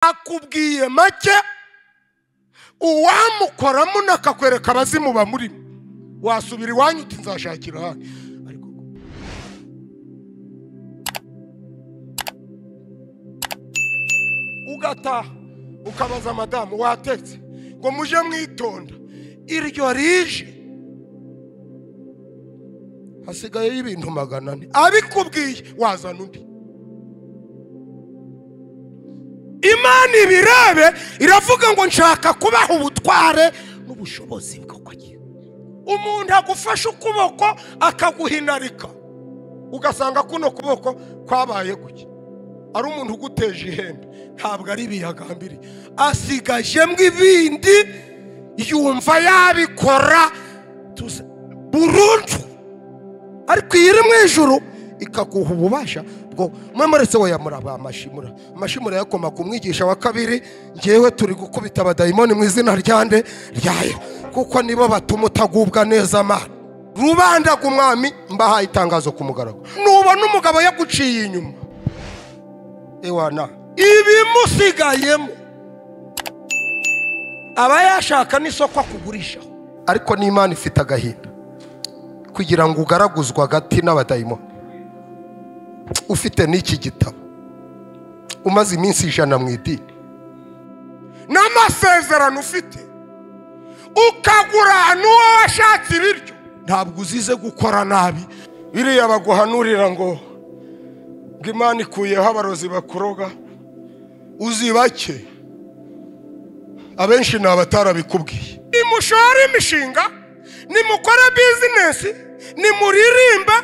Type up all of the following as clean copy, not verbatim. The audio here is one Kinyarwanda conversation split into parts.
akubwiye make uwamukoramo nakakwereka abazimu bamurimo wasubira iwanyu uti nzashakira hano ariko ugataha ukabaza madamu watetse ngo muje mwitonda iryo rije hasigaye y'ibintu 400 abikubwiye wazana undi. Imana ibirebe iravuga ngo nshaka kubaha ubutware n'ubushobozi bw'ukwagi. Umuntu agufasha ukuboko akaguhinarika ugasanga kuno kuboko kwabaye guki ari umuntu uguteje ihembe ntabwo ari biyagambiri asigaje mbwibindi yumva yabikora burundu ariko iri mu ijuru ikaguha ububasha bwo mwemuretse we yamuraba amashimura yakoma kumwigisha wa kabiri ngewe turi gukubita abadayimoni mu izina ryande ryayo kuko nibo batuma utagubwa neza mana rubanda gumwami mbahaye itangazo ku mugarago nubona umugabo yaguciye inyuma ewana ibimusigayemo aba yashaka n'isoko kugurisha ariko n'Imana ifite agahinda kugira ngo ugaraguzwa gati n'abadayimoni ufite n'iki gitabo umaze iminsi 100 mu idini n'amasezerano ufite ukagura n'uwo washatse ibiryo ntabwo uzize gukora nabi biriya baguhanurira ngo Imana ikuyeho abarozi bakuroga uzibake abenshi n'abatarabikubwiye nimushora imishinga nimukora business nimuririmba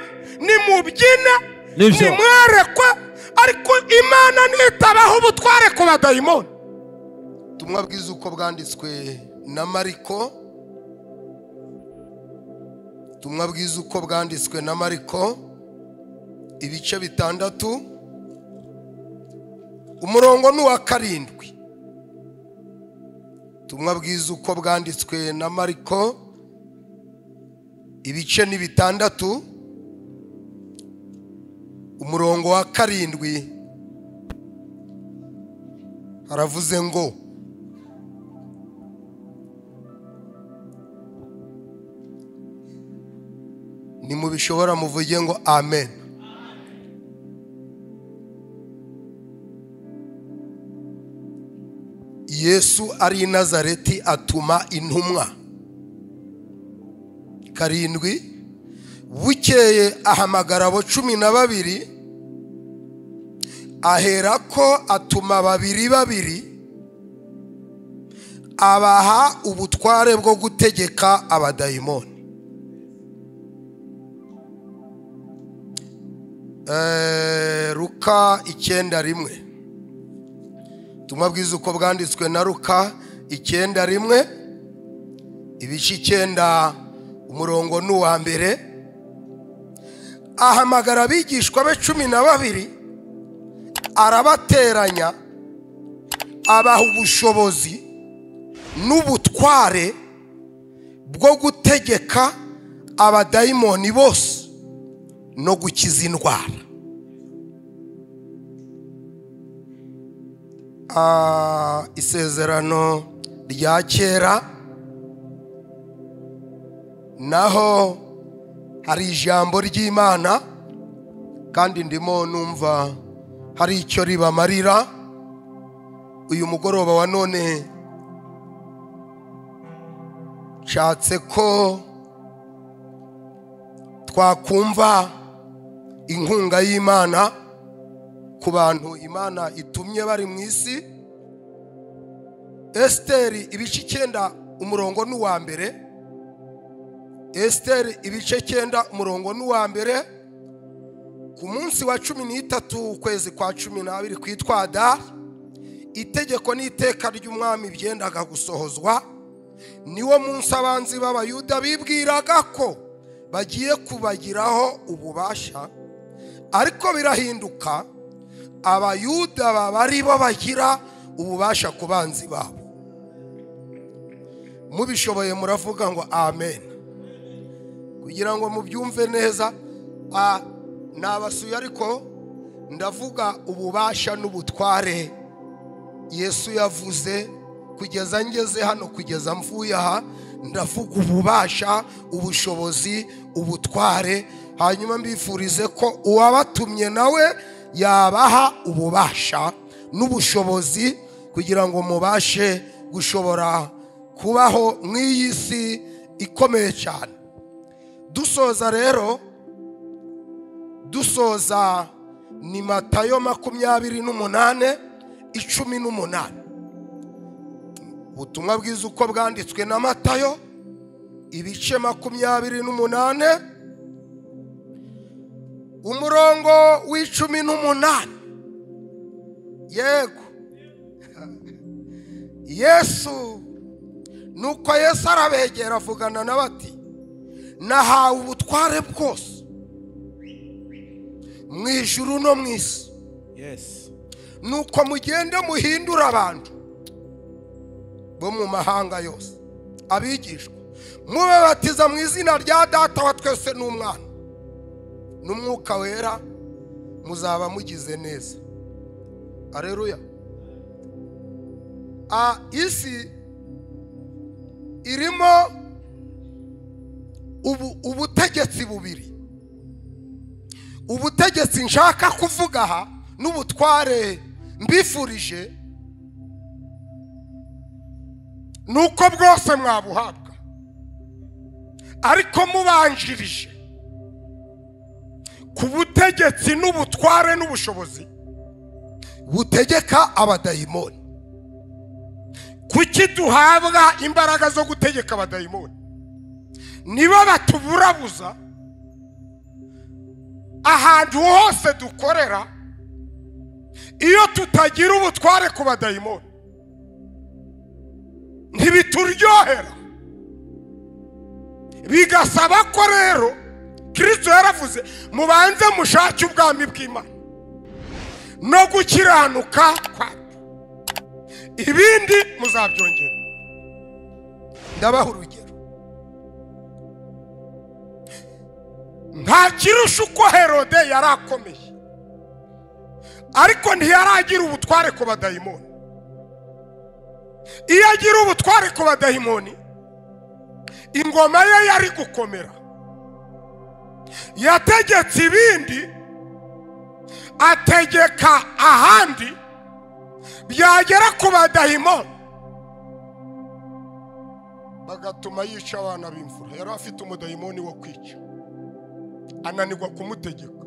nimubyina nimwerekwa ariko Imana nitabaho ubutware ku badayimoni. Tumwabwiza uko bwanditswe na Mariko tumwabwiza uko bwanditswe na Mariko ibice 6 umurongo n'uwa 7 tumwabwiza uko bwanditswe na Mariko ibice ni 6 umurongo wa 7 haravuze ngo nimubishobora muvuge ngo amen. Yesu ari i Nazareti atuma intumwa 7 bukeye ahamagara abo 12 aherako atuma 2 abaha ubutware bwo gutegeka abadayimoni. Luka 9:1 tumabwiza uko bwanditswe na Luka 9:1 ibice 9 umurongo n'uwa 1 ahamagara abigishwa be 12 arabateranya abaha ubushobozi n'ubutware bwo gutegeka abadayimoni bose no gukiza indwara. Isezerano rya kera naho hari ijambo ry'Imana kandi ndimo numva hari icyo ribamarira uyu mugoroba wa none. Nshatse ko twakumva inkunga y'Imana ku bantu Imana itumye bari mu isi. Esteri ibice 9 umurongo n'uwa 1 Esteri ibice 9 umurongo n'uwa 1 ku munsi wa 13 ukwezi kwa 12 kwitwa Adar itegeko n'iteka ry'umwami byendaga gusohozwa niwo munsi abanzi b'abayuda bibwiraga ko bagiye kubagiraho ububasha ariko birahinduka abayuda babari bo bagira ububasha ku banzi babo. Mubishoboye muravuga ngo amen kugira ngo mubyumve neza. Nabasuye ariko ndavuga ububasha n'ubutware Yesu yavuze kugeza ngeze hano, kugeza mvuye aha, ndavuga ububasha, ubushobozi, ubutware. Hanyuma mbifurize ko uwabatumye nawe yabaha ububasha n'ubushobozi kugira ngo mubashe gushobora kubaho mw'iyi si ikomeye cyane. Dusoza rero, dusoza ni Matayo 28:18. Ubutumwa bwiza uko bwanditswe na Matayo, ibice 28, umurongo w'18. Yego. Yesu, nuko Yesu arabegera avugana n'abati, nahawe ubutware bwose mu ijuru no mu isi. Yes. Nuko mugende muhindura abantu bo mu mahanga yose, abigishwa, mubabatiza mu izina rya Data wa twese n'Umwana n'Umwuka wera, muzaba mugize neza. Haleluya. Isi irimo ubutegetsi bubiri. Ubutegetsi nshaka kuvuga aha n'ubutware mbifurije nuko bwose mwabuhabwa, ariko mubanjirije ku butegetsi n'ubutware n'ubushobozi butegeka abadayimoni. Kuki duhabwa imbaraga zo gutegeka abadayimoni? Nibo batuburabuza ahantu hose dukorera. Iyo tutagira ubutware ku badayimoni ntibituryohera, bigasaba ko rero Kristo yaravuze mubanze mushake ubwami bw'Imana no gukiranuka kwayo, ibindi muzabyongera. Ndabaha urugero. Nta kirusha uko Herode yari akomeye, ariko ntiyaragira ubutware ku badayimoni. Iyo agira ubutware ku badayimoni, ingoma ye yari gukomera. Yategetse ibindi, ategeka ahandi, byagera ku badayimoni bagatuma yica abana b'imfura. Yari afite umudayimoni wo kwica, ananirwa kumutegeka,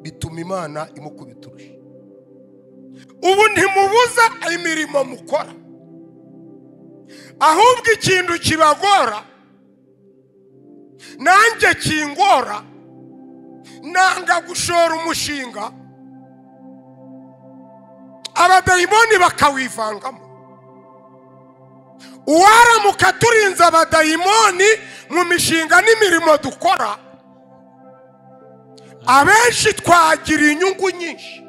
bituma Imana imukubita urushyi. Ubu ntimubuza imirimo mukora, ahubwo ikintu kibagora nanjye kingora. Nanga gushora umushinga, abadayimoni bakawivangamo. Uwaramuka turinze abadayimoni mu mishinga n'imirimo dukora, abenshi twagira inyungu nyinshi.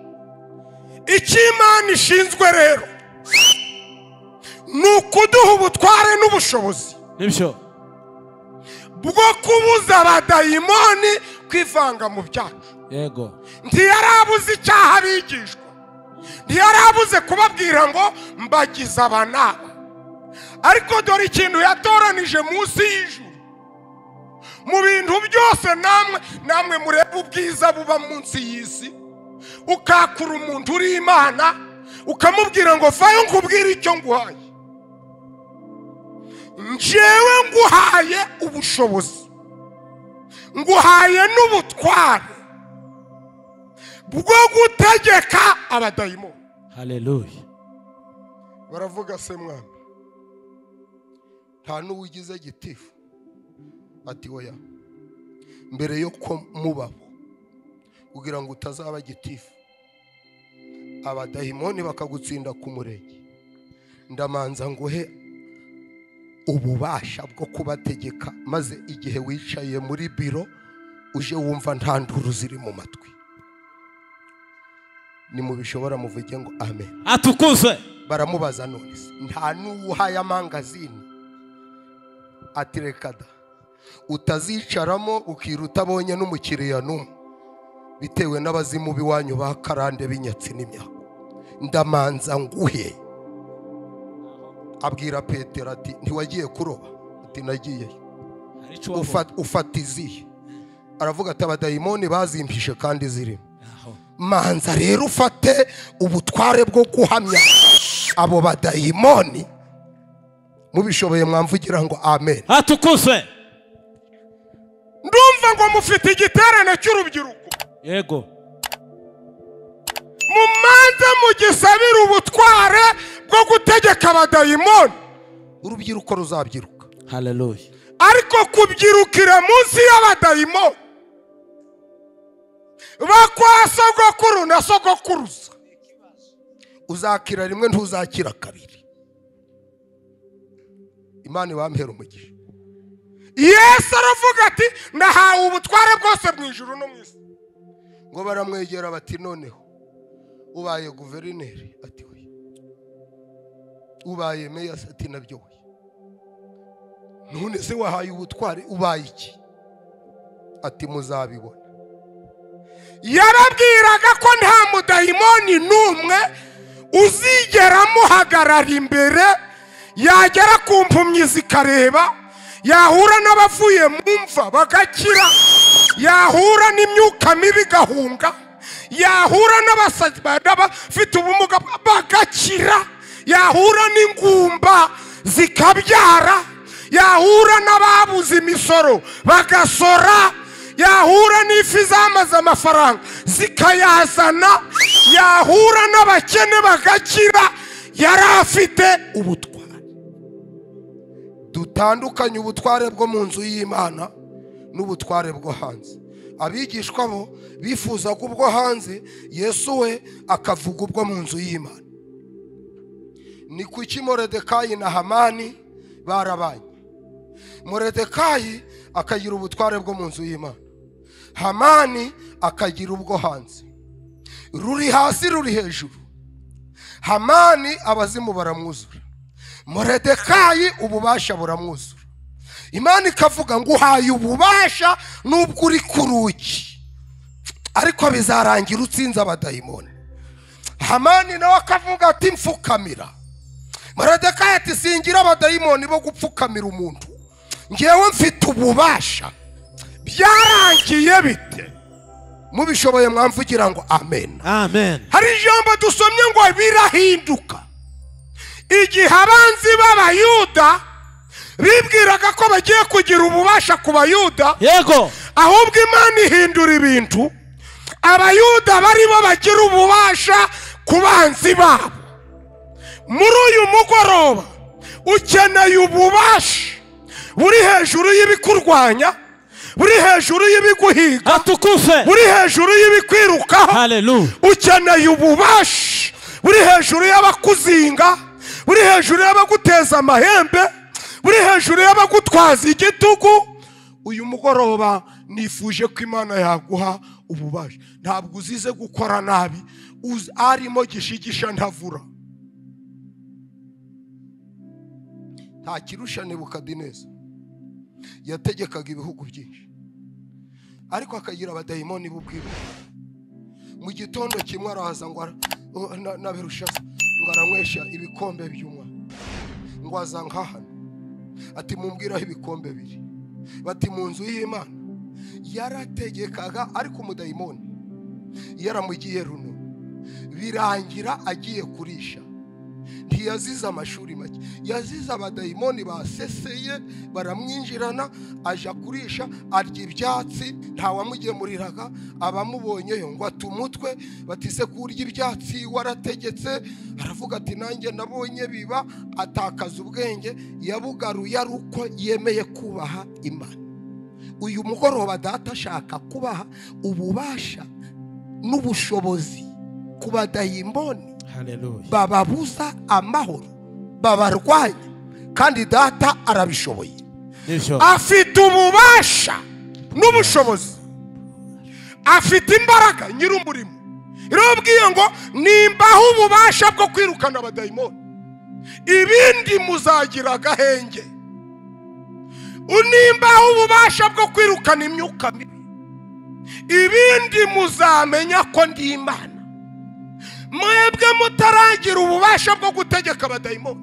Icyo Imana ishinzwe rero ni ukuduha ubutware n'ubushobozi bwo kubuza abadayimoni kwivanga mu byacu. Yego. Ntiyarabuze icyaha abigishwa, ntiyarabuze kubabwira ngo mbagize abanaba, ariko dore ikintu yatoranije munsi y'ijuru. Mu bintu byose namwe mureba ubwiza buba munsi y'isi, ukakura umuntu uri Imana ukamubwira ngo vayo nkubwire icyo nguhaye. Njyewe nguhaye ubushobozi, nguhaye n'ubutware bwo gutegeka abadayimoni. Haleluya. Baravuga se mwana, nta n'uwigize gitifu? Ati oya, mbere yo ko mubaho kugira ngo utazaba gitifu, abadayimoni bakagutsinda ku murenge, ndamanza nguhe ububasha bwo kubategeka, maze igihe wicaye muri biro uje wumva nta nduru ziri mu matwi. Nimubishobora muvuge ngo amen. Atukuzwe. Baramubaza none nta n'uhaye amangazini? Ati reka da, utazicaramo ukiruta abonye n'umukiriya n'umwe, bitewe n'abazimu biwanyu ba karande b'inyatsi n'imyago. ndamanza nguhe. Abwira Petero ati ntiwagiye kuroba? Ati nagiye. Ufata izihe? Aravuga ati abadayimoni bazimpishe kandi zirimo. Manza rero ufate ubutware bwo guhamya abo badayimoni. Mubishoboye mwamvugira ngo amen. Atukuzwe. Ndumva ngo mufite igiterane cy'urubyiruko. Yego. Mumanze mugisabira ubutware bwo gutegeka abadayimoni. Urubyiruko ruzabyiruka. Hallelujah. Ariko kubyirukira munsi y'abadayimoni bakwa sogokuru na sogokuruza, uzakira rimwe ntuzakira kabiri. Imana ibampera umugisha. Yesu aravuga ati ndahawe ubutware bwose mu ijuru no mu isi. Ngo baramwegera bati noneho ubaye guverineri? Ati we. Ubaye meya? Ati nabyo we. None se wahaye ubutware ubaye iki? Ati muzabibona. Yarabwiraga ko nta mudayimoni n'umwe uzigera muhagarara imbere, yagera ku mpumyi zikareba, yahura n'abavuye mu mva bagakira, yahura n'imyuka mibi gahunga, yahura n'abasazi bafite ubumuga bagakira, yahura n'ingumba zikabyara, yahura n'ababuze imisoro bagasora, yahura n'ifi zamaze amafaranga zikayazana, yahura n'abakene bagakira. Yari afite ubutware. Dutandukanye ubutware bwo mu nzu y'Imana n'ubutware bwo hanze. Abigishwa bo bifuzaga ubwo hanze, Yesu we akavuga ubwo mu nzu y'Imana. Ni kuki Moridekayi na Hamani barabanye? Moridekayi akagira ubutware bwo mu nzu y'Imana, Hamani akagira ubwo hanze. Ruri hasi ruri hejuru. Hamani abazimu baramwuzura, Moridekayi ububasha buramwuzura. Imana ikavuga ngo uhaye ububasha nubwo uri ku rugi, ariko bizarangira utsinze abadayimoni. Hamani nawe akavuga ati mfukamira. Moridekayi ati singira abadayimoni bo gupfukamira umuntu, ngewe mfite ububasha. Byarangiye bite? Mubishoboye mwamvugira ngo amen. Amen. Hari ijambo dusomye ngo birahinduka igihe abanzi b'Abayuda bibwiraga ko bagiye kugira ububasha ku Bayuda. Yego. Ahubwo Imana ihindura ibintu, Abayuda bari bo bagira ububasha ku banzi babo. Muri uyu mugoroba ukeneye ububasha buri hejuru y'ibikurwanya, buri hejuru y'ibiguhiga, Atukuzwe. buri hejuru y'ibikwirukaho. Hallelujah. Ukeneye ububasha buri hejuru y'abakuzinga, buri hejuru y'abaguteza amahembe, buri hejuru y'abagutwaza igitugu. Uyu mugoroba nifuje ko Imana yaguha ububasha. Ntabwo uzize gukora nabi, arimo gishigisha ntavura. Nta kirusha Nebukadineza yategekaga ibihugu byinshi, ariko akagira abadayimoni b'ubwiru. Mu gitondo kimwe araza ngo nabirusha ngo aranywesha ibikombe by'umwa, ngo aza nkahano ati mumbwiraho ibikombe biri. Bati mu nzu y'Imana. Yarategekaga ariko umudayimoni yaramugiye runo, birangira agiye kurisha. Ntiyazize amashuri make, yazize abadayimoni baseseye baramwinjirana, aja kurisha arya ibyatsi, ntawamugemuriraga. Abamubonyeyo ngo atumutwe bati se kurya ibyatsi warategetse? Aravuga ati nanjye nabonye biba. Atakaza ubwenge, yabugaruye ari uko yemeye kubaha Imana. Uyu mugoroba data ashaka kubaha ububasha n'ubushobozi ku badayimoni. Hallelujah. Bababuza amahoro, babarwanya, kandi data arabishoboye. Afite ububasha n'ubushobozi, afite imbaraga nyir'umurimo. Irabwiye ngo nimbaho ububasha bwo kwirukana abadayimoni, ibindi muzagira agahenge. Unimbaho ububasha bwo kwirukana imyuka mibi, ibindi muzamenya ko ndi Imana. mwebwe mutaragira ububasha bwo gutegeka abadayimoni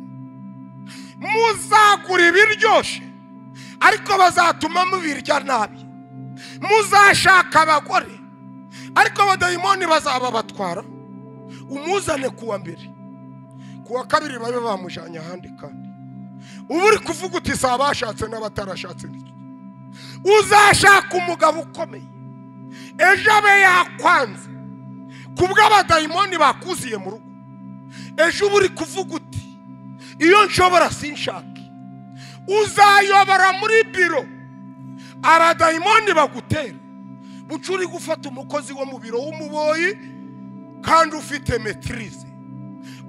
muzagura ibiryoshye ariko bazatuma mubirya nabi, muzashaka abagore ariko abadayimoni bazaba batwara, umuzane kuwa mbere kuwa kabiri babe bamujanye ahandi. Kandi ubu uri kuvuga uti si abashatse n'abatarashatse n'iki, uzashaka umugabo ukomeye ejo abe yakwanze kubw'abadayimoni bakuziye mu rugo. Ejo ubu uri kuvuga uti iyo nshobora sinshake, uzayobora muri biro abadayimoni bagutere, bucuri gufata umukozi wo mu biro w'umuboyi kandi ufite maîtrise,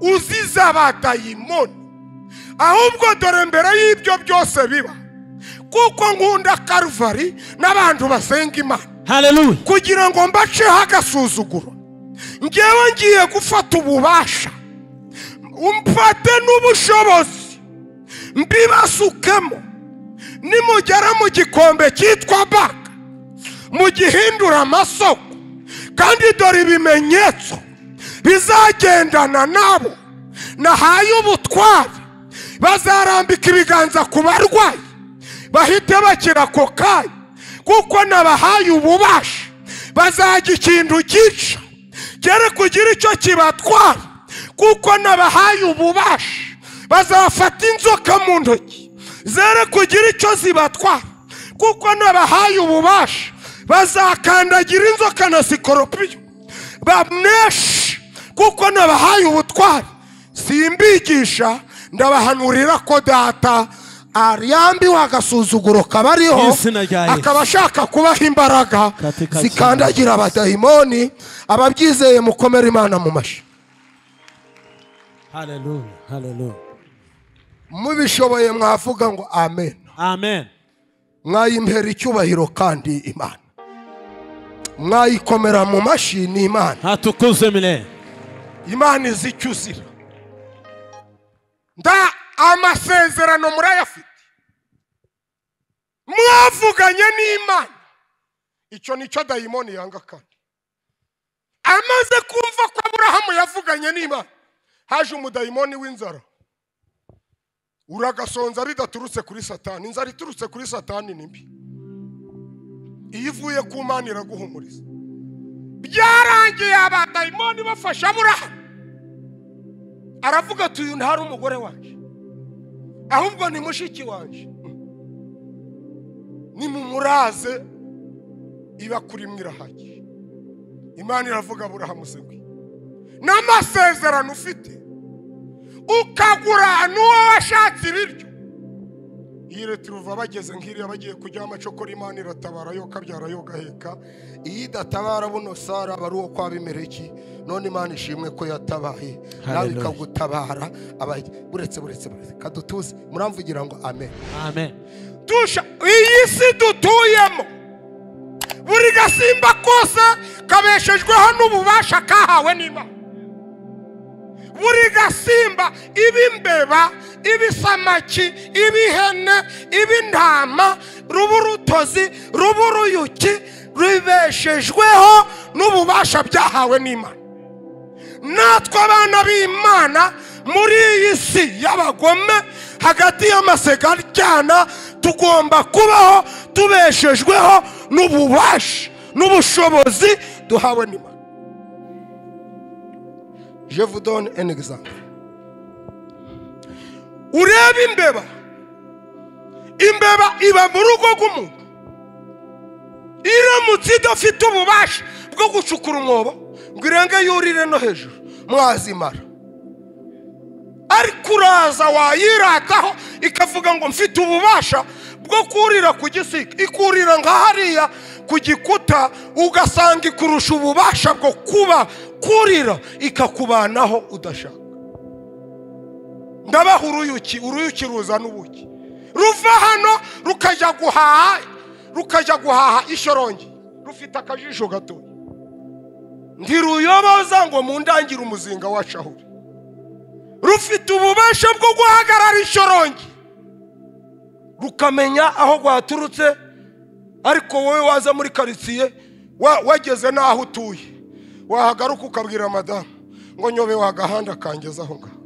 uziza abadayimoni. Ahubwo dore mbere y'ibyo byose biba, kuko nkunda Kalvari n'abantu basenga Imana, haleluya, kugira ngo mbaceho agasuzuguro, ngewe ngiye gufata ububasha umfate n'ubushobozi mbibasukemo, nimugera mu gikombe cyitwa baka mugihindura amasoko. Kandi dore ibimenyetso bizagendana nabo nahaye ubutware, bazarambika ibiganza ku barwayi bahite bakira ako kanya, kuko nabahaye ububasha. Bazajya ikintu gica cyere kugira icyo kibatwara, kuko nabahaye ububasha. Bazafata inzoka mu ntoki zere kugira icyo zibatwara, kuko nabahaye ububasha. Bazakandagira inzoka na sikoropiyo bamneshe, kuko nabahaye ubutware. Simbigisha, ndabahanurira ko data aryambiwe agasuzuguro kabariho, akaba ashaka kubaha imbaraga zikandagira abadayimoni. Ababyizeye mukomere Imana mu mashi. haleluya, haleluya. Mubishoboye mwavuga ngo amen, Amen. mwayimpera icyubahiro kandi Imana, mwayikomera mu mashi. Ni Imana, Hatukuze milele. Imana izi icyo uzira. Nda amasezerano murayafite, mwavuganye n'Imana. Icyo nicyo dayimoni yanga. Kandi amaze kumva ko Aburahamu yavuganye n'Imana, haje umudayimoni w'inzara. Uragasonza bidaturutse kuri Satani. Inzara iturutse kuri Satani ni mbi, iyo ivuye ku Mana iraguhumuriza. Byarangiye abadayimoni bafasha Aburahamu, aravuga ati uyu ntari umugore wanje, ahubwo ni mushiki wanje, nimumuraze iba kuri mwirahagi. Imana iravuga Aburahamu se ngwi n'amasezerano ufite ukagura n'uwo washatse ibiryo. Ire turuva bageze nk'iriya bagiye kujya amacokora, Imana iratabara yo kabyara yo gaheka. Iyi databara buno Sara bari uwo kwa Abimeleki, none Imana ishimwe ko yatabaye nawe ikagutabara. Buretse kadutuze muramvugira ngo amen, Amen. Tusha iyi si dutuyemo, buri gasimba kose kabeshejweho n'ububasha kahawe n'Imana. Buri gasimba, ibimbeba, ibisamaki, ibihene, ibintama, ruburutozi, ruburuyuki, rubeshejweho n'ububasha byahawe n'Imana. Natwe abana b'Imana muri iyi si y'abagome, hagati y'amasega aryana, tugomba kubaho tubeshejweho n'ububasha n'ubushobozi duhawe n'Imana. Je vous donne un exemple. Ureba imbeba, imbeba iba mu rugo rw'umuntu. Iramutse idafite ububasha bwo gucukura umwobo ngo irenge yurire no hejuru, mwazimara. Ariko uraza wayirataho ikavuga ngo mfite ububasha bwo kurira ku gisika, ikurira nka hariya ku gikuta, ugasanga ikurusha ububasha bwo kuba kurira, ikakubanaho udashaka. Ndabaha uruyuki ruza n'ubuki, ruva hano rukajya guhaha ishorongi, rufite akajisho gato, ntiruyoboza ngo mundangire umuzinga wacahure. Rufite ububasha bwo guhagarara ishorongi, rukamenya aho rwaturutse. Ariko wowe waza muri karitsiye, wageze naho utuye, wahagaruka ukabwira madamu ngo nyobe wagahanda kangeza aho ngaho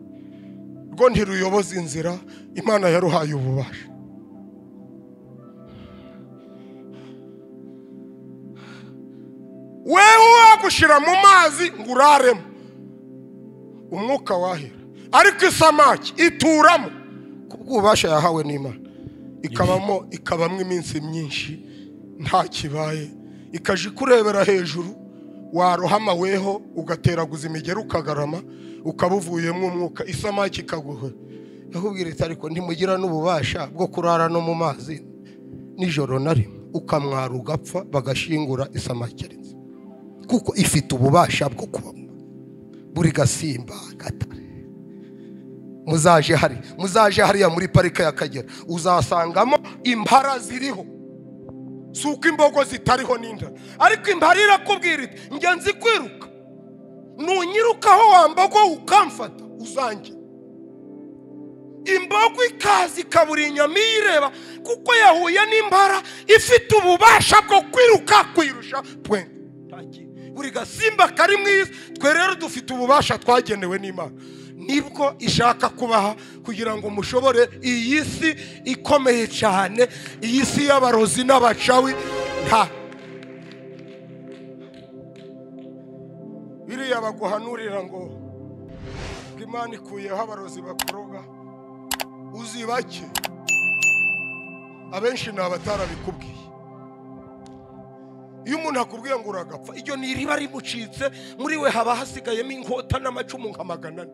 rwo ntiruyoboza inzira Imana yaruhaye ububasha. Wewe wagushira mu mazi ngo uraremo umwuka wahera, ariko isamaki ituramo kubw'ububasha yahawe n'Imana, ikabamwe iminsi myinshi nta kibaye, ikaje kurebera hejuru, warohama weho ugateraguza imigero ukagarama ukabuvuyemo umwuka, isamaki ikaguhe. Ahubwira iti ariko ntimugira n'ububasha bwo kurara no mu mazi nijoro na rimwe, ukamwara ugapfa bagashingura isamaki arinze, kuko ifite ububasha bwo kuba buri gasimba gatare. Muzaje hariya muri parike y'Akagera uzasangamo impara ziriho, suko imbogo zitariho n'inda, ariko impara irakubwira iti njye nzi kwiruka, nunyirukaho wambogo ukamfata uzange. Imbogo ikazi kabura inyama ireba, kuko yahuye n'impara ifite ububasha bwo kwiruka kwirusha point. Buri gasimba kari mwisi, twe rero dufite ububasha twagenewe n'Imana, nibwo ishaka kubaha kugira ngo mushobore iyi si ikomeye cyane, iyi si y'abarozi n'abacawi. Nta biriya baguhanurira ngo Imana ikuyeho abarozi bakoroga uzibake, abenshi ni abatarabikubwiye. Iyo umuntu akubwiye ngo uragapfa, iryo ni iriba rimucitse, muri we haba hasigayemo inkota n'amacumu nka 400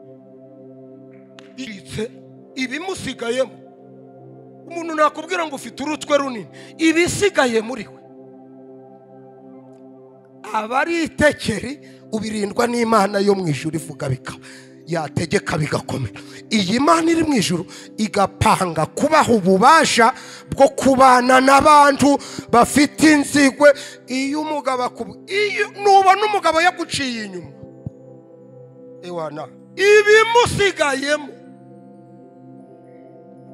iritse ibimusigayemo. Umuntu nakubwira ngo ufite urutwe runini, ibisigaye muri we abari itekeri ubirindwa n'Imana yo mu ijuru ivuga bikaba, yategeka bigakomera. Iyi Mana iri mu ijuru igapanga kubaha ububasha bwo kubana n'abantu bafite inzigwe. Iyo umugabo nubona umugabo yaguciye inyuma, ewana ibimusigayemo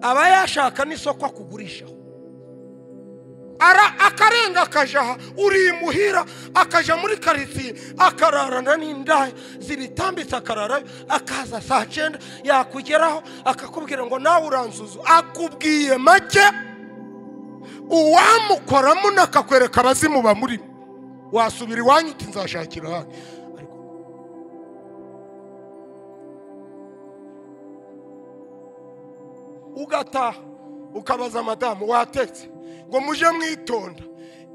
aba yashaka n'isoko akugurishaho, akarenga akajaha urimuhira, akaja muri karitsiye akararana n'indaya zibitambitse, akarara akaza saa 9 yakugeraho akakubwira ngo nawe uranzuzu, akubwiye make uwamukoramo nakakwereka abazimu bamuri, wasubira iwanyu uti nzashakira hano. Ugataha ukabaza madamu watetse ngo muje mwitonda,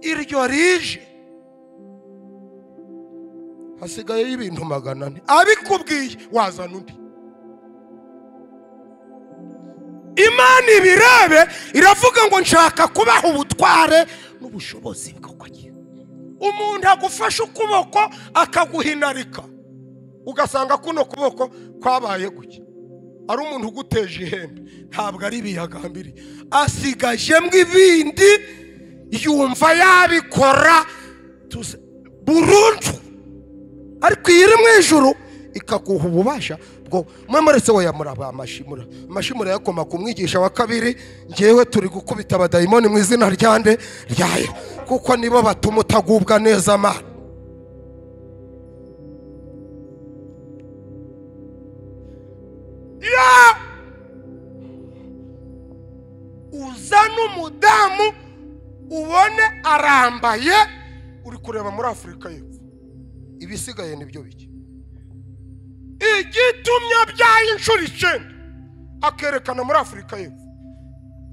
iryo rije hasigaye y'ibintu 400, abikubwiye wazana undi. Imana ibirebe iravuga ngo nshaka kubaha ubutware n'ubushobozi bw'ukwakira. Umuntu agufasha ukuboko akaguhinarika, ugasanga kuno kuboko kwabaye guke, ari umuntu uguteje ihembe, ntabwo ari biyagambiri, asigajemo ibindi yumva yabikora burundu, ariko iri mu ijuru ikaguha ububasha bwo mwemuretse we yamuraba amashimura yakoma ku mwigisha wa kabiri. Ngewe turi gukubita abadayimoni mu izina ryande ryayo, kuko nibo batuma utagubwa neza Mana. Uzana umudamu ubone arambaye, uri kureba muri Afurika y'Epfo, ibisigaye nibyo bike. Igitumya byaye inshuro 9 akerekana muri Afurika y'Epfo,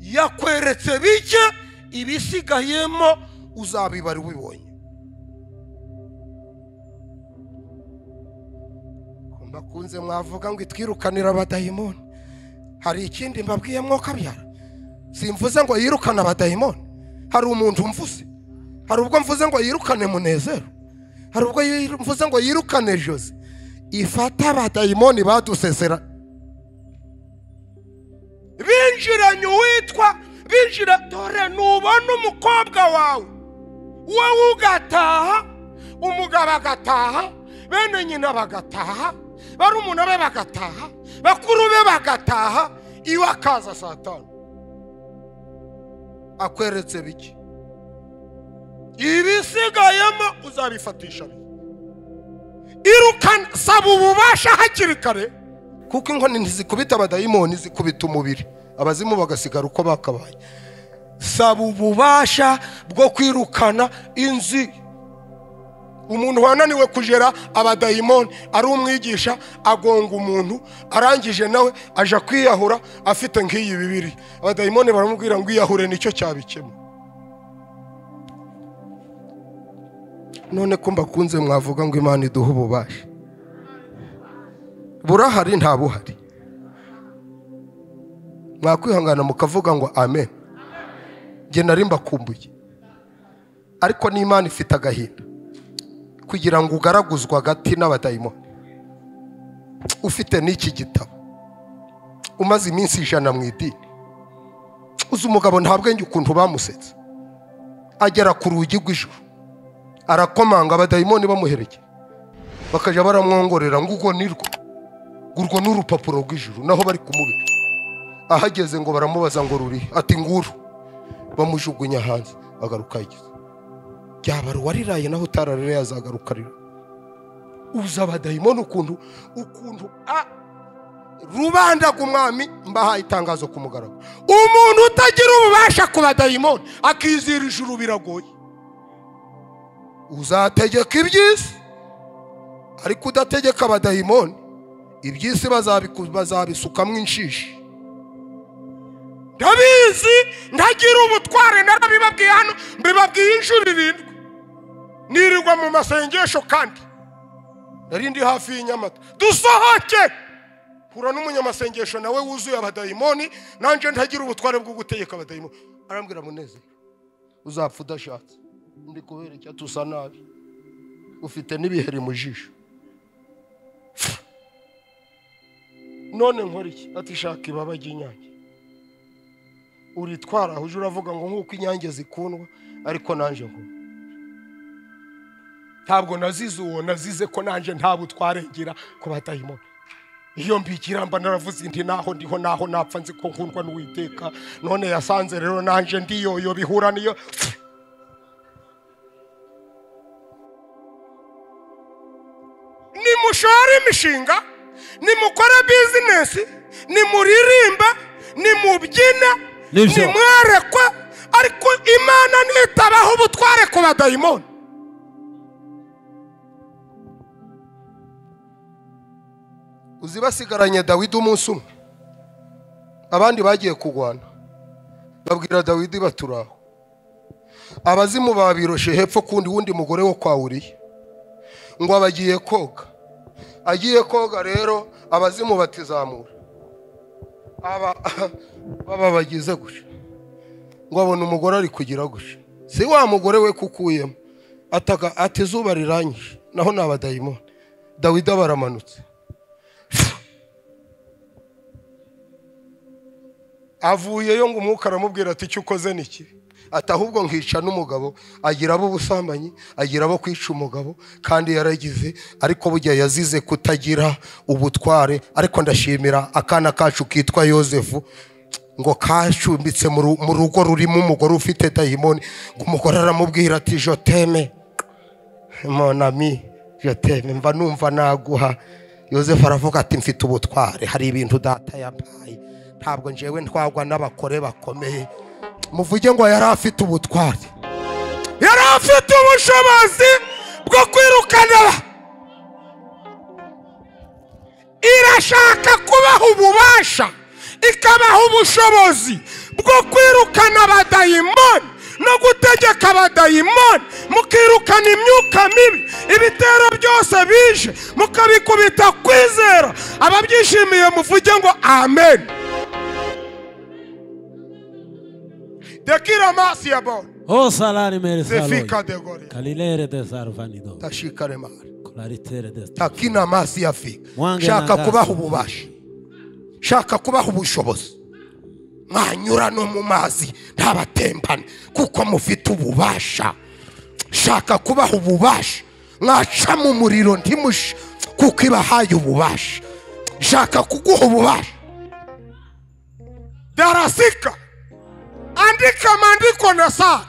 yakweretse bike, ibisigayemo uzabibara ubibonye. Kumbakunze mwavuga ngo itwirukanira abadayimoni, hari ikindi mbabwiye mwoka byara, simvuze ngo yirukana abadayimoni. Hari umuntu mvuze, hari ubwo mvuze ngo yirukane Munezero, hari ubwo mvuze ngo yirukane Jose. Ifata abadayimoni badusesera, binjiranye uwitwa binjira. Dore nubona umukobwa wawe wowe ugataha, umugabo agataha, bene nyina bagataha, barumuna be bagataha, bakuru be bagataha, iwe akaza saa 5 akweretse biki, ibisigayemo uzabifatisha. irukana, saba ububasha hakiri kare, kuko inkoni ntizikubita abadayimoni, zikubita umubiri, abazimu bagasigara uko bakabaye. Saba ububasha bwo kwirukana inzi. Umuntu wananiwe kugera abadayimoni, ari umwigisha agonga umuntu, arangije nawe aja kwiyahura afite nk'iyi bibiri, abadayimoni baramubwira ngo iyahure nicyo cyabikemo. None kumba kunze mwavuga ngo Imana iduha ububasha, burahari nta buhari? Mwakwihangana mukavuga ngo amen. Nge nari mbakumbuye, ariko n'Imana ifite agahinda kugira ngo ugaraguzwe hagati n'abadayimoni. Ufite n'iki gitabo, umaze iminsi 100 mu idini, uzi umugabo nta bwenge ukuntu bamusetse, agera ku rugi rw'ijuru arakomanga, abadayimoni bamuhereke bakaja baramwongorera ngo ugo nirwo, urwo n'urupapuro rw'ijuru, naho bari kumubira. Ahageze ngo baramubaza ngo ruri, ati nguru, bamujugunya hanze, agaruka yigize. Byaba wariraye naho utararire yazagarukarira. Uza abadayimoni ukuntu rubanda rw'umwami, mbaha itangazo ku mugaragaro. Umuntu utagira ububasha ku badayimoni akizira ijuru biragoye. Uzategeka iby'isi, ariko udategeka abadayimoni, iby'isi bazabisukamwo inshishi. Ndabizi ntagira ubutware, narabibabwiye hano, mbibabwiye inshuro 7. Nirirwa mu masengesho kandi narindi hafi y'Inyamata. Dusohoke hura n'umunyamasengesho nawe wuzuye abadayimoni, nanje ntagira ubutware bwo gutegeka abadayimoni. Arambwira Munezero, uzapfa udashatse, ndi kubereka tusa nabi, ufite n'ibiheri mu jisho. None nkora iki? Ati shaka ibaba ry'inyange. Uritwara huje uravuga ngo nkuko inyange zikundwa, ariko nanje ngo ntabwo nazize uwo, nazize ko nanje nta butwarengira ku badayimoni. Iyo mbigira mba naravuze nti naho ndiho naho napfa nzi ko nkundwa n'Uwiteka, none yasanze rero nanje ndiyoyo bihura niyo. Nimushore imishinga, nimukora business, nimuririmba, nimubyina, nimwerekwa, ariko Imana nitabaho ubutware ku badayimoni. Uzibasigaranye Dawidi umunsi umwe, abandi bagiye kugwana, babwira Dawidi baturaho. Abazimu babiroshe hepfo kundi wundi mugore wo kwa Uriya, ngo abagiye koga. Agiye koga rero abazimu batizamura, baba bagize gusha, ngo abona umugore ari kugira gusha. Si wa mugore we kukuyemo, ati zuba riranyishe, naho n'abadayimoni. Dawidi baramanutse, avuyeyo ngo umwuka aramubwira ati icyo ukoze niki? Ati ahubwo nkica n'umugabo, agira abo busambanyi, agira abo kwica umugabo, kandi yaragize, ariko burya yazize kutagira ubutware. Ariko ndashimira akana kacu kitwa Yosefu, ngo kacumbitse mu rugo rurimo umugore ufite dayimoni, ngo umugore aramubwira ati je t'aime mon ami, je t'aime, mva numva naguha. Yosefu aravuga ati mfite ubutware, hari ibintu data yampaye, ntabwo njewe ntwagwa n'abakore bakomeye. Muvuge ngo yari afite ubutware, yari afite ubushobozi bwo kwirukana. Irashaka kubaho ububasha, ikabaho ubushobozi bwo kwirukana abadayimoni no gutegeka abadayimoni, mukirukana imyuka mibi, ibitero byose bije mukabikubita kwizera. Ababyishimiye muvuge ngo amen. Dekira masi ya bon. O salari mere saloi. Zefika de gore. Kalilere de sarvanido. Tashikare mari. Klaritere de. Takina masi ya fi. Shaka kubaho ububasha, shaka kubaho ubushobozi. Mwanyura no mu mazi ntabatempane kuko mufite ububasha. Shaka kubaho ububasha, mwaca mu muriro ntimushe kuko ibahaye ububasha. Shaka kuguha ububasha. Darasika andika mandiko na saa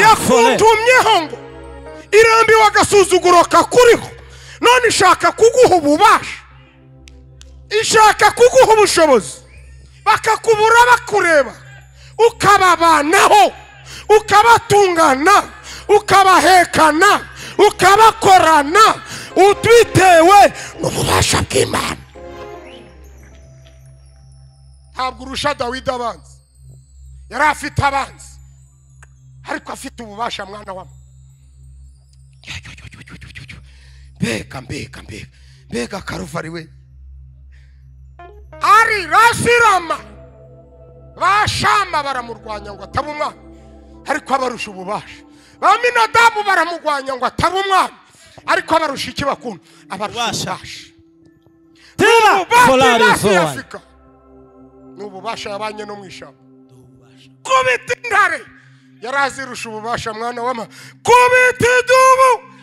yakuntumyeho ngo irambi wagasuzuguro kakuriho, none ishaka kuguha ububasha, ishaka kuguha ubushobozi, bakakubura bakureba, ukababanaho, ukabatungana, ukabahekana, ukabakorana, bitewe n'ububasha bw'Imana. Ntabwo urusha Dawidi abanzi, yari afite abanzi ariko afite ububasha mwana wa mbega Karuvari we. Ari Rasirama bashama baramurwanya ngo ataba umwana ariko abarusha ububasha. Aminadabu baramurwanya ngo ataba umwana ariko abarusha iki bakunda? Abarusha ububasha. Tera Polaris Africa. N'ububasha yabanye no mwishamba. Kubita intare yarazirusha ububasha mwana wama. Kubita idubu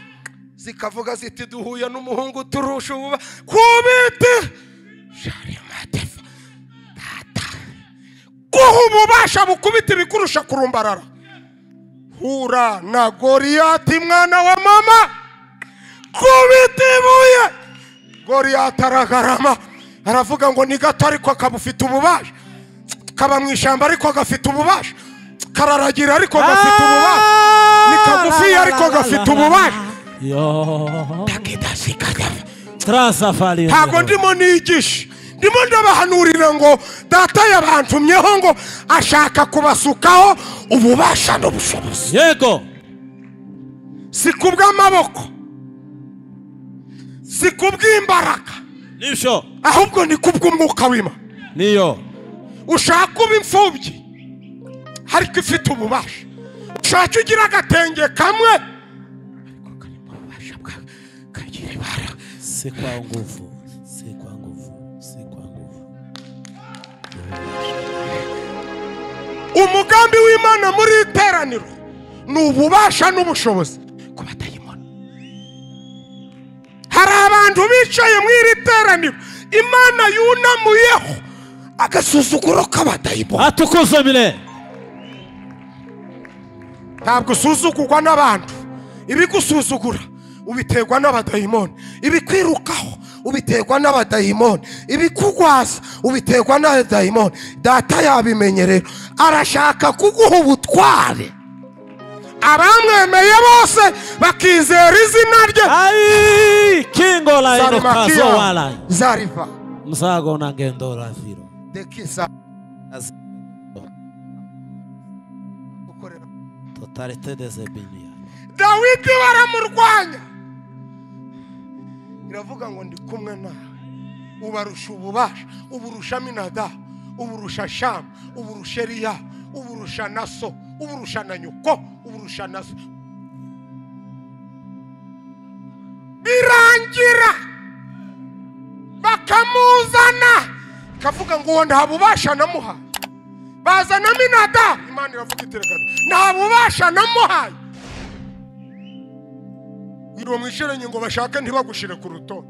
zikavuga ziti duhuye n'umuhungu turusha ububasha. Kubita shari matefa data. Kuha ububasha bukubita ibikurusha kurumbarara. Hura na Goriyati mwana wa mama. Kubita ibuye. Goriyati aragarama, aravuga ngo ni gato ariko akabufite ububasha, kaba mu ishamba ariko agafite ububasha, kararagira ariko gafite ububasha, ni kagufi ariko gafite ububasha. Ntabwo ndimo nigisha, ndimo ndabahanurira ngo data yabantumyeho ngo ashaka kubasukaho ububasha n'ubushobozi. Yego. Si kubw'amaboko, si kubw'imbaraga, Nisho. ahubwo ni kubw'umwuka w'Imana. Niyo. Ushaka kuba imfubyi ariko ifite ububasha, ushaka ugira agatenge kamwe ariko kari mu bubasha bwawe kagira ibara. Si kwa nguvu, si kwa nguvu, si kwa nguvu. Umugambi w'Imana muri iteraniro ni ububasha n'ubushobozi ku badayimoni. Hari abantu bicaye mu iri teraniro Imana yunamuyeho agasuzuguro k'abadayimoni. Atukuzomile. Ntabwo usuzugurwa n'abantu, ibigusuzugura ubiterwa n'abadayimoni, ibikwirukaho ubiterwa n'abadayimoni, ibikugwaza ubiterwa n'abadayimoni. Data yabimenye rero, arashaka kuguha ubutware. Abamwemeye bose bakizera izina rye. Ai kingo la ino kazo wala. Zarifa Msago na ngendo la firo. dekisa Totalite de zebinia. Dawidi baramurwanya, iravuga ngo ndi kumwe nawe, ubarusha ububasha, uburusha Aminadabu, uburusha Shamu, uburusha Eliya, uburusha na so, uburusha na nyoko, uburusha na so. Birangira bakamuzana, kavuga ngo nta bubasha namuhaye. Bazana Aminadabu, Imana iravuga itereka nta bubasha namuhaye. Iro mwisherenye ngo bashaka ntibagushire ku rutonde,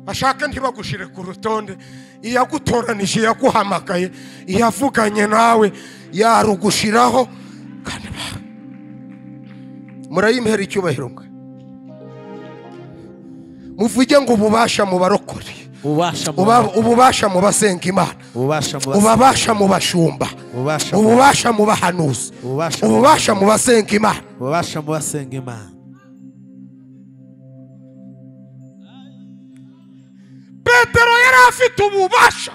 bashaka ntibagushire ku rutonde. Iyagutoranije, yaguhamagaye, iyavuganye nawe yarugushiraho. Kandi murayimhera icyubahiro mwe, muvuge ngo ububasha mu barokore, ububasha mu basenga Imana, ububasha mu bashumba, ububasha mu bahanuzi, ububasha mu basenga Imana, ububasha mu basenga Imana. Petero yari afite ububasha,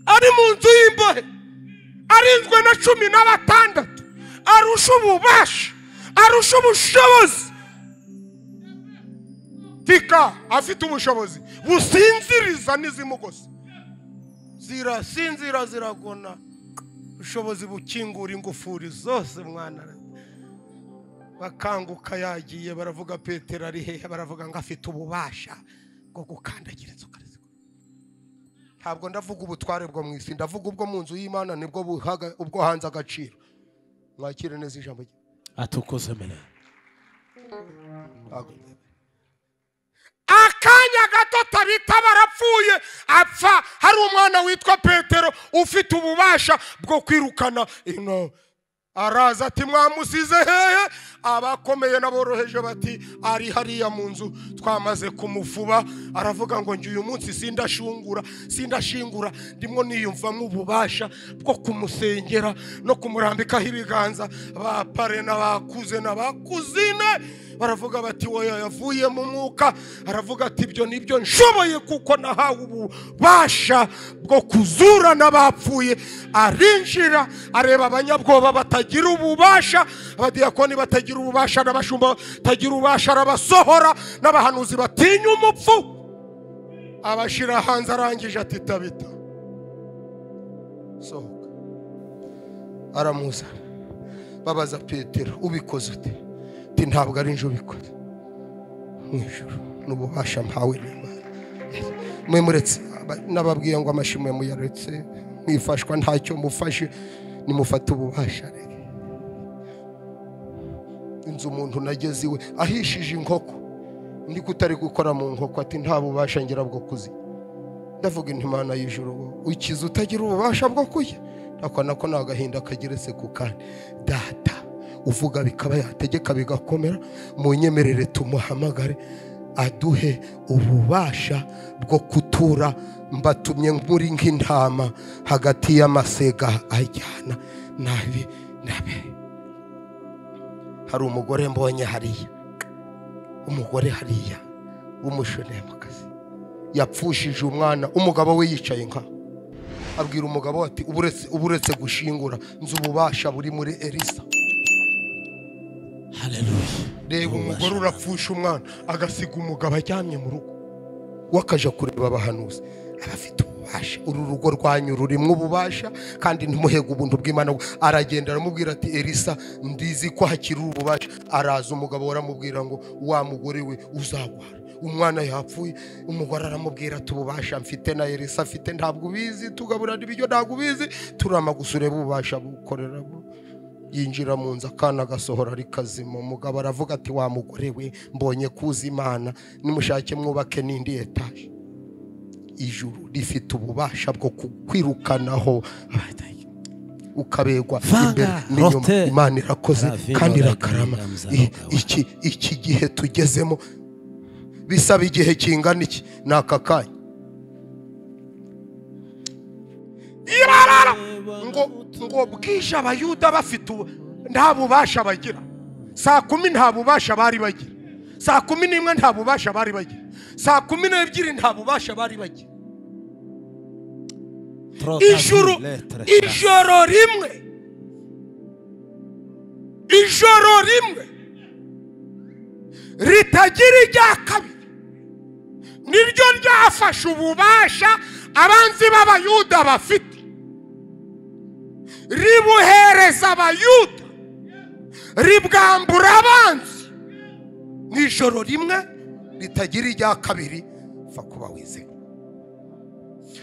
ari mu nzu y'imbohe, arinzwe na 16, arusha ububasha, arusha ubushobozi. Tika afite ubushobozi businziriza n'izimugose, zirasinzira ziragona, ubushobozi bukingura ingufuri zose mwana. Bakanguka yagiye, baravuga Petero ari hehe, baravuga ngo afite ububasha bwo gukandagira inzoka. Ntabwo ndavuga ubutware bwo mu isi, ndavuga ubwo mu nzu y'Imana, nibwo ubwo hanze agaciro. Mwakire neza ijambo rye. Atukuzomile. Akanya gato Tabita barapfuye apfa. Hari umwana witwa Petero ufite ububasha bwo kwirukana araza ati mwamusize hehe? Abakomeye naboroheje bati ari hariya mu nzu twamaze kumufuba. Aravuga ngo nje uyu munsi sindashingura ndimwo niyumvamo ububasha bwo kumusengera no kumurambikaho ibiganza. Bapare n'abakuze n'abakuzine baravuga bati woya yavuye mu mwuka. Aravuga ati ibyo nibyo nshoboye kuko nahawe ububasha bwo kuzura n'abapfuye. Arinjira areba abanyabwoba batagira ububasha, abadiyakoni batagira ububasha, n'abashumba batagira ububasha, arabasohora, n'abahanuzi batinya umupfu. Abashira hanze arangije ati Tabita sohoka. Aramuza babaza Petero ubikoze ute? Ati ntabwo ari nje ubikoze, mwijuru n'ububasha mpawe n'Imana. Mwe muretse nababwiye ngo amashimwe muyaretse mwifashwa ntacyo mufashe, nimufata ububasha. Inzu umuntu nageze iwe ahishije inkoko, ndi kutari gukora mu nkoko, ati nta bubasha ngira bwo kuzi. Ndavuga inti Imana y'ijuru ukiza utagira ububasha bwo kuye, akana ko nagahinda kageretse ku kandi. Data uvuga bikaba yategeka bigakomera, munyemerere tumuhamagare aduhe ububasha bwo kutura. Mbatumye muri nk'intama hagati y'amasega ajyana nabi. Hari umugore mbonye hariya, umugore hariya w'umushoneyakazi yapfushije umwana, umugabo we yicaye nka abwira umugabo ati uburetse gushingura nzu ububasha buri muri Elisa. Haleluya. Reba umugore urapfusha umwana agasiga umugabo ajyamye mu rugo, wakaje kureba abahanuzi abafite ububasha. Uru rugo rwanyu rurimo ububasha kandi ntimuhega ubuntu bw'Imana. Aragenda aramubwira ati Elisa ndizi ko hakiri ububasha. Araza umugabo aramubwira ngo wa mugore we uzagwara, umwana yapfuye. Umugore aramubwira ati ububasha mfite na Elisa afite ntabwo ubizi, tugaburana ibiryo ntabwo ubizi, turama gusureba ububasha bukorera. Yinjira mu nzu akana gasohora ari kazima. Umugabo aravuga ati wa mugore we mbonye kuza Imana, nimushake mwubake n'indi etaje. Ijuru rifite ububasha bwo kwirukanaho ukabegwa imbere n'inyuma. Imana irakoze kandi irakarama. Iki gihe tugezemo bisaba igihe kingana iki? Naka kanya ngo bwisha abayuda bafite nta bubasha bagira. Saa 10 nta bubasha bari bagira, saa 11 nta bubasha bari bagira, saa 12 nta bubasha bari bagira. Ijoro rimwe ritagira irya kabiri niryo ryafashe ububasha abanzi b'abayuda bafite, ribuhereza abayuda, ribwambura abanzi. N'ijoro rimwe ritagira irya kabiri, fa kuba wizeye.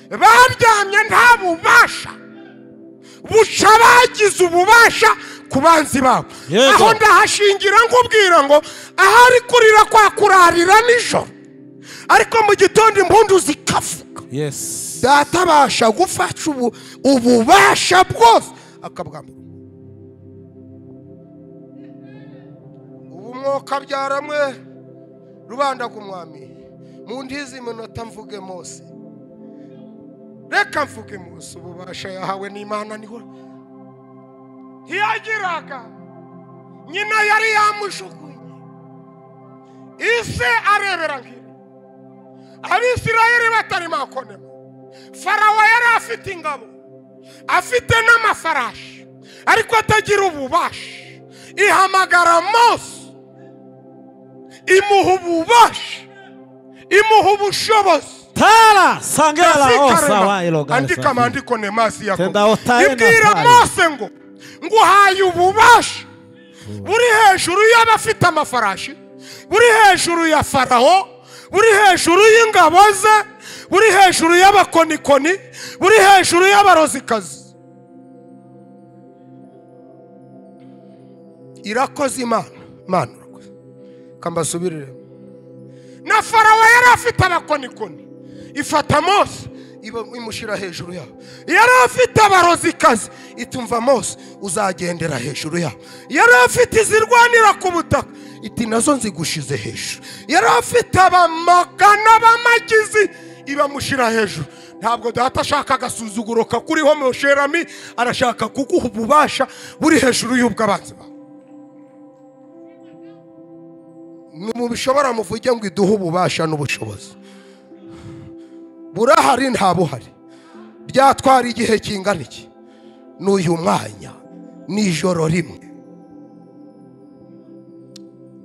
Baryamye nta bubasha, buca bagize ububasha ku banzi babo. Aho ndahashingira nkubwira ngo ahari kurira kwa kurarira nijoro, ariko mu gitondo impundu zikavuga. Data abasha gufasha ububasha bwose akabwambura. Umwuka byaramwe rubanda kumwami. Mu ndizi iminota mvuge Mose, reka mvuge Mose. Ububasha yahawe n'Imana niho ntiyagiraga. Nyina yari yamushukunye, ise arebera ngira Abisirayeli batari makonema. Farawo yari afite ingabo, afite n'amafarashi, ariko atagira ububasha. Ihamagara Mose, imuha ububasha, imuha ubushobozi. Tara sangela osa wa iloga. Andika mandiko nemasi yako. Ibwira Mose ngo nguhaye ububasha buri hejuru y'abafite amafarashi, buri hejuru ya Farawo, buri hejuru y'ingabo ze, buri hejuru y'abakonikoni, buri hejuru y'abarozikazi. Irakoze Imana irakoze. Kambasubirire. Na Farawo yari afite abakonikoni, ifata Mose imushyira hejuru yabo. Yari afite abarozikazi itumva Mose uzagendera hejuru yabo. Yari afite izirwanira ku butaka iti nazo nzigushize hejuru. Yari afite abamagana b'amagizi ibamushyira hejuru. Ntabwo data ashaka agasuzuguro kakuriho Mosherami, arashaka kuguha ububasha buri hejuru y'ubw'abanzi bawe. Mubishobora muvuge ngo iduhe ububasha n'ubushobozi. Burahari nta buhari. Byatwara igihe kingana iki? N'uyu mwanya n'ijoro rimwe.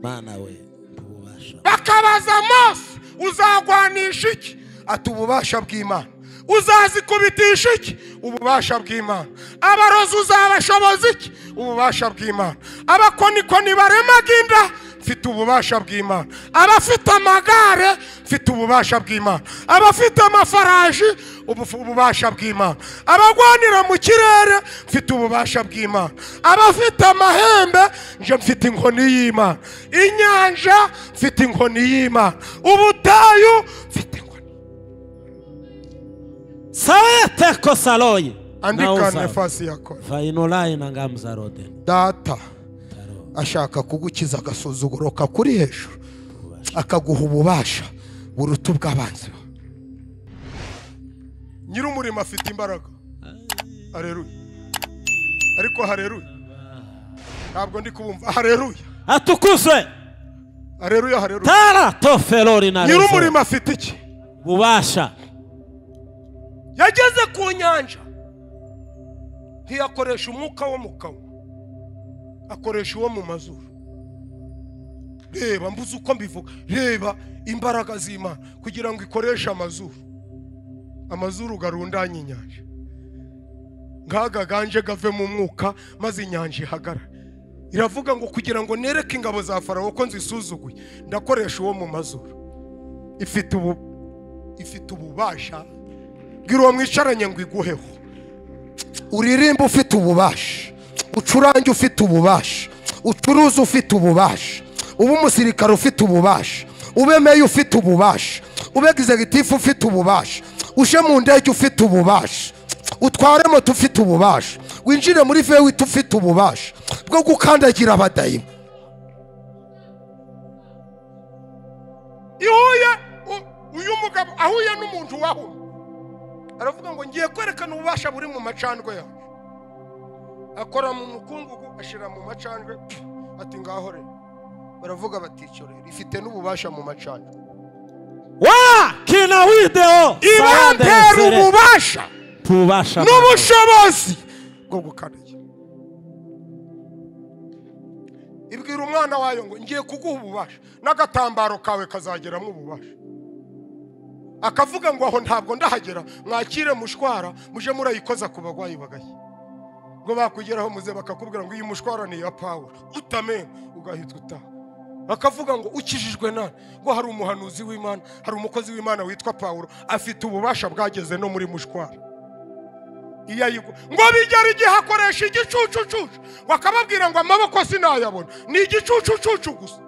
Mana we ububasha. Bakabaza Mose uzagwanisha iki? Ati ububasha bw'Imana. Uzazikubitisha iki? Ububasha bw'Imana. Abarozi uzabashoboza iki? Ububasha bw'Imana. Abakonikoni baremaga inda mfite ububasha bw'Imana. Abafite amagare mfite ububasha bw'Imana. Abafite amafarashi ububasha bw'Imana. Abagwanira mu kirere mfite ububasha bw'Imana. Abafite amahembe nje mfite inkoni y'Imana. Inyanja mfite inkoni y'Imana. Ubutayu mfite inkoni. Sawete kosaloye. Andika nefasi yako. Vainolai na ngamza rode. Data ashaka kugukiza agasuzuguro kakuri hejuru, akaguha ububasha buruta ubw'abanzi. Nyir'umurimo afite imbaraga. Haleluya. Ariko haleluya. Ntabwo ndi kubumva. Haleluya. Atukuzwe. Haleluya, haleluya. Tara tofelori na rezo. Nyir'umurimo afite iki? Ububasha. Yageze ku nyanja ntiyakoresha umwuka wo mu kanwa, akoresha uwo mu mazuru. Reba mbuze uko mbivuga. Reba imbaraga z'Imana kugira ngo ikoreshe amazuru. Amazuru garundanye inyanja. Ngaga ganje gave mu mwuka maze inyanja ihagarara. Iravuga ngo kugira ngo nereke ingabo za Farawo ko nzisuzuguye ndakoresha uwo mu mazuru. Ifite ububasha. Gira uwo mwicaranye ngo iguheho. Uririmba ufite ububasha. Ucurange ufite ububasha. Ucuruza ufite ububasha. Ube umusirikare ufite ububasha. Ube meya ufite ububasha. Ube executive ufite ububasha. Uje mu ndege ufite ububasha. Utware moto ufite ububasha. Winjire muri V8 ufite ububasha bwo gukandagira abadayimo. Uyu mugabo ahuye n'umuntu waho aravuga ngo ngiye kwerekana ububasha buri mu macandwe yawe. Akora mu mukungugu ashira mu macandwe ati ngaho re. Baravuga baticyorera ifite n'ububasha mu macandwe. Wa kina video Ibantera ububasha n'ubushobozi bwo gukandagira. Ibwira umwana wayo ngo ngiye kuguha ububasha n'agatambaro kawe kazageramo ububasha. Akavuga ngo aho ntabwo ndahagera, mwakire mushwara muje murayikoza ku bagwayi bagaye. Ngo bakugeraho muze bakakubwira ngo iyi mushwara ni ya Pawulo utamena ugahitwa utaha. Akavuga ngo ukijijwe nani? Ngo hari umuhanuzi w'Imana, hari umukozi w'Imana witwa Pawulo afite ububasha bwageze no muri mushwara. Ngo bigera igihe akoresha igicucucucu bakababwira ngo amaboko sinayabona, ni igicucucucu gusa.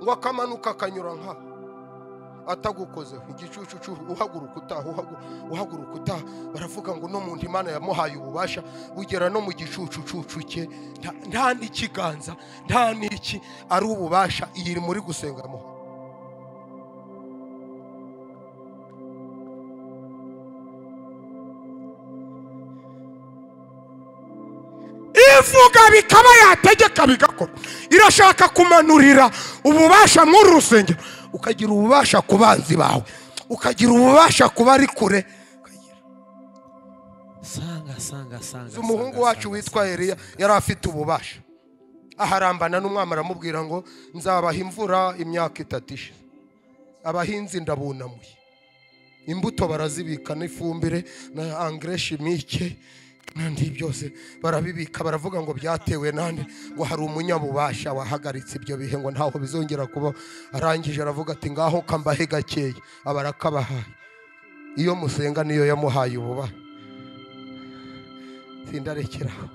Ngo akamanuka akanyura nka atagukoze igicucucu uhaguruka utaha. Baravuga ngo no muntu Imana yamuhaye ububasha bugera no mu gicucucucu cye. Nta n'ikiganza nta n'iki ari ububasha iri muri gusengamo. Ivuga bikaba yategeka bigakora. Irashaka kumanurira ububasha mu rusengero, ukagira ububasha ku banzi bawe, ukagira ububasha ku bari kure. Sanga Umuhungu wacu witwa Eliya yari afite ububasha. Aharambana n'umwami aramubwira ngo nzabaha imvura imyaka 3 ishize. Abahinzi ndabunamuye. Imbuto barazibika n'ifumbire na engrais chimique nandi byose barabibika. Baravuga ngo byatewe nande, ngo hari umunyabubasha wahagaritse ibyo bihe ngo ntaho bizongera kuba. Arangije aravuga ati ngaho kambahe gakeye. Abarakabahaye. Iyo musenga niyo yamuhaye ububasha. Sindarekeraho.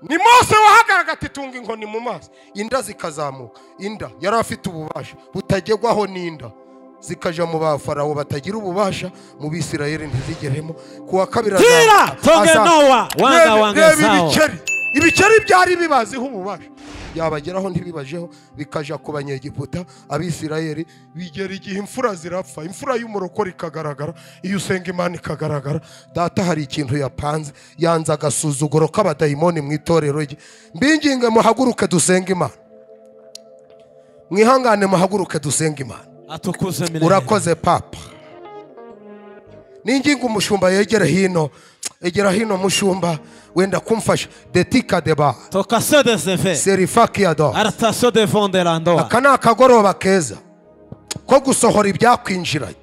ni Mose wahagaraga ati tunga inkoni mu mazi inda zikazamuka. Inda yari afite ububasha butagerwaho n'inda, zikaja mu bafarawo batagira ububasha, mu Bisirayeli ntizigeremo. Kuwa kabiri ibikeri byari bibaziho ububasha, yabageraho ntibibajeho, bikaja ku Banyegiputa. Abisirayeli bigera igihe imfura zirapfa, imfura y'umurokore ikagaragara, iyo usenga Imana ikagaragara. Data hari ikintu yapanze, yanze agasuzuguro k'abadayimoni mu itorero rye. Mbinginge muhaguruke dusenga Imana, mwihangane muhaguruke dusenga Imana. Urakoze papa. Ninginga umushumba yegera hino, egera hino mushumba, wenda kumfasha. Detika deba tokaso de seve serifaki ado arataso de fondelando. Akana akagoroba keza ko gusohora ibyakwinjiranye,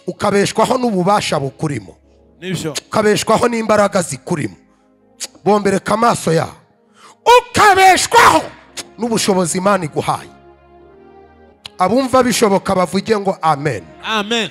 ukabeshwaho n'ububasha bukurimo, nibyo ukabeshwaho n'imbaraga zikurimo. Bombereka amaso yawe, ukabeshwaho n'ubushobozi Imana iguhaye. Abumva bishoboka bavuge ngo amen. Amen.